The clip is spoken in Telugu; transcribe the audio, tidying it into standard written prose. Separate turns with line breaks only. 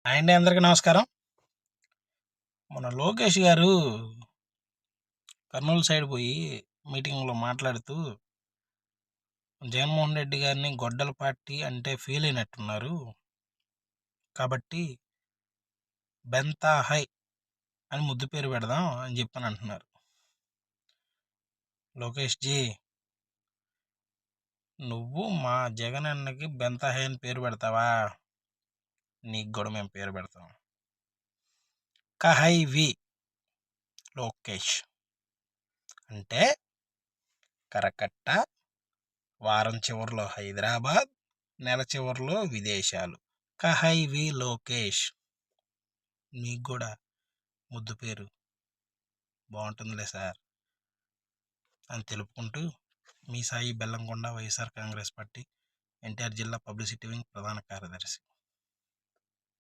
అండి అందరికీ నమస్కారం. మన లోకేష్ గారు కర్నూలు సైడ్ పోయి మీటింగ్లో మాట్లాడుతూ జగన్మోహన్ రెడ్డి గారిని గొడ్డల పార్టీ అంటే ఫీల్ అయినట్టున్నారు. కాబట్టి బెంతా హై అని ముద్దు పేరు పెడదాం అని చెప్పని అంటున్నారు. లోకేష్ జీ, నువ్వు మా జగన్ అన్నకి బెంతా హై అని పేరు పెడతావా? నీకు కూడా మేము పేరు పెడతాం. కహై వి లోకేష్ అంటే కరకట్ట, వారం చివరిలో హైదరాబాద్, నెల చివరిలో విదేశాలు. కహై వి లోకేష్. మీకు కూడా ముద్దు పేరు బాగుంటుందిలే సార్ అని తెలుపుకుంటూ మీ సాయి బెల్లంకొండ, వైఎస్ఆర్ కాంగ్రెస్ పార్టీ ఎన్టీఆర్ జిల్లా పబ్లిసిటీ వింగ్ ప్రధాన కార్యదర్శి.